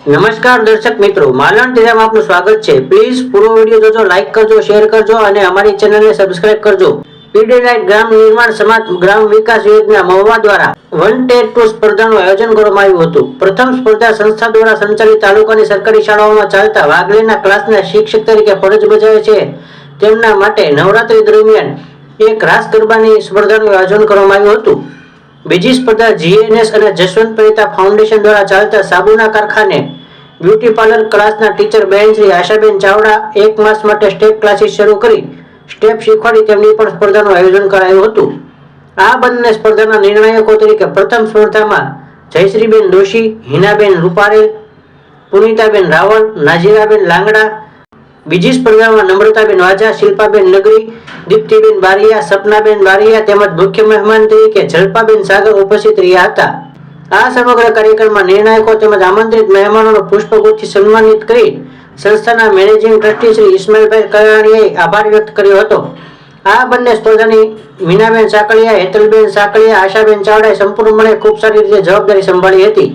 નમસ્કાર દર્શક મિત્રો, માલણ ટીવીમાં આપનું સ્વાગત છે। પ્લીઝ પૂરો વિડિયો જોજો, લાઈક કરજો, શેર કરજો અને અમારી ચેનલને સબસ્ક્રાઇબ કરજો। પીડીલાઇટ ગ્રામ નિર્માણ સમાજ ગ્રામ વિકાસ યોજના મહુવા દ્વારા 1-2 સ્પર્ધાનું આયોજન કરવામાં આવ્યું હતું। પ્રથમ સ્પર્ધા સંસ્થા દ્વારા સંચાલિત તાલુકાની સરકારી શાળાઓમાં ચાલતા વાગલેના ક્લાસના શિક્ષક તરીકે ફરજ બજાવે છે તેમના માટે નવરાત્રી દરમિયાન એક રાસ ગરબાની સ્પર્ધાનું આયોજન કરવામાં આવ્યું હતું। બીજી સ્પર્ધા જીએનએસ અને જશવંત મહેતા ફાઉન્ડેશન દ્વારા ચાલતા સાબુના કારખાને બ્યુટી પાર્લર ક્લાસના ટીચર બહેન શ્રી આશાબેન ચાવડા 1 માસ માટે સ્ટેપ ક્લાસીસ શરૂ કરી સ્ટેપ શીખવાડી તેમની પણ સ્પર્ધાનું આયોજન કરાયું હતું। આ બંને સ્પર્ધાના નિર્ણાયકો તરીકે પ્રથમ સ્પર્ધામાં જયશ્રીબેન દોશી, હિનાબેન રૂપારેલ, પુનિતાબેન રાવળ, નાજીરાબેન લાંગડા, બીજી સ્પર્ધામાં નમ્રતાબેન વાજા, શિલ્પાબેન નગરી, દીપ્તિબેન બારિયા, સપનાબેન બારિયા તેમજ મુખ્ય મહેમાન તરીકે જલપાબેન સાગર ઉપસ્થિત રહ્યા હતા। આ સમગ્ર કાર્યક્રમમાં નિર્ણાયકો તેમજ આમંત્રિત મહેમાનોને પુષ્પગુચ્છથી સન્માનિત કરી સંસ્થાના મેનેજિંગ ટ્રસ્ટી શ્રી ઇસ્માઇલભાઈ કરાણીએ આભાર વ્યક્ત કર્યો હતો। આ બંને સ્પર્ધાની મીનાબેન સાકળિયા, હેતલબેન સાકળિયા, આશાબેન ચાવડાએ સંપૂર્ણપણે ખૂબ સારી રીતે જવાબદારી સંભાળી હતી।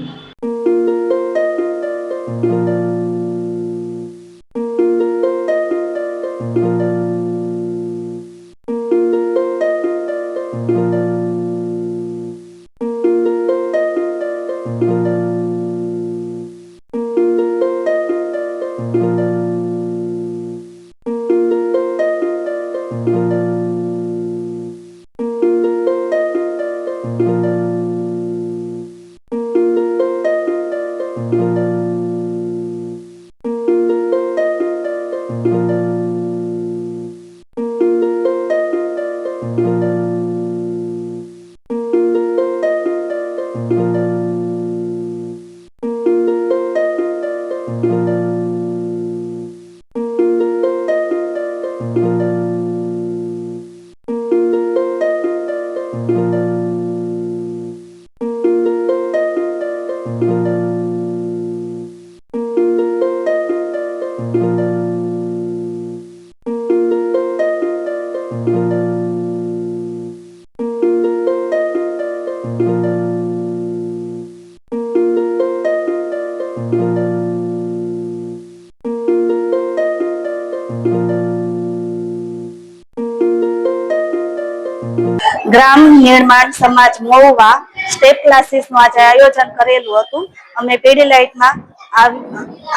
ગ્રામ નિર્માણ સમાજ મહુવા સ્ટેપ ક્લાસીસ નું આજે આયોજન કરેલું હતું। અમે પીડીલાઇટમાં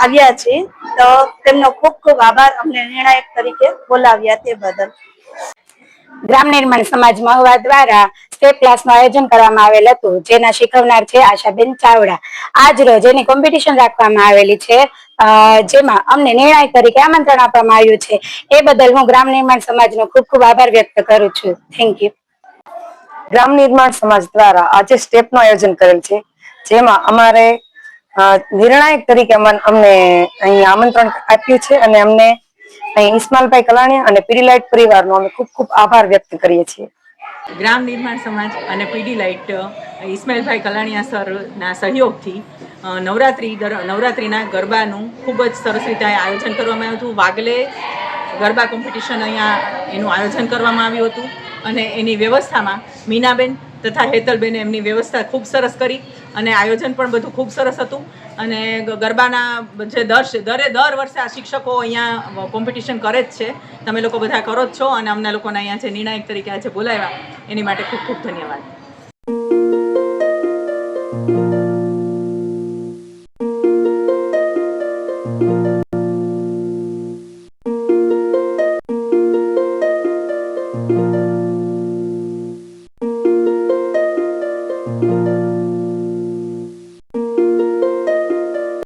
આવ્યા છીએ તો તેમનો ખૂબ ખૂબ આભાર, અમને નિર્ણાયક તરીકે બોલાવ્યા તે બદલ। ગ્રામ નિર્માણ સમાજ મહુવા દ્વારા સ્ટેપ ક્લાસનું આયોજન કરવામાં આવેલ હતું, જેના શીખવનાર છે આશાબેન ચાવડા। આજ રોજ એની કોમ્પિટિશન રાખવામાં આવેલી છે, જેમાં અમને નિર્ણાયક તરીકે આમંત્રણ આપવામાં આવ્યું છે। એ બદલ હું ગ્રામ નિર્માણ સમાજનો ખૂબ ખૂબ આભાર વ્યક્ત કરું છું। Thank you. ગ્રામ નિર્માણ સમાજ દ્વારા આજે સ્ટેપનું આયોજન કરેલ છે, જેમાં અમારે નિર્ણાયક તરીકે અમને અહીં આમંત્રણ આપ્યું છે અને અમને અહીં ઇસ્માઇલભાઈ કલાણીયા અને પીડીલાઇટ પરિવારનો અમે ખૂબ ખૂબ આભાર વ્યક્ત કરીએ છીએ। ગ્રામ નિર્માણ સમાજ અને પીડીલાઇટ ઇસ્માઇલભાઈ કલાણીયા સરના સહયોગથી નવરાત્રિના ગરબાનું ખૂબ જ સરસ રીતે આયોજન કરવામાં આવ્યું હતું। વાગલે ગરબા કોમ્પિટિશન અહીંયા એનું આયોજન કરવામાં આવ્યું હતું અને એની વ્યવસ્થામાં મીનાબેન તથા હેતલબેને એમની વ્યવસ્થા ખૂબ સરસ કરી અને આયોજન પણ બધું ખૂબ સરસ હતું। અને ગરબાના જે દર વર્ષે આ શિક્ષકો અહીંયા કોમ્પિટિશન કરે જ છે, તમે લોકો બધા કરો જ છો અને અમને લોકોને અહીંયા જે નિર્ણાયક તરીકે આજે બોલાવ્યા એની માટે ખૂબ ખૂબ ધન્યવાદ।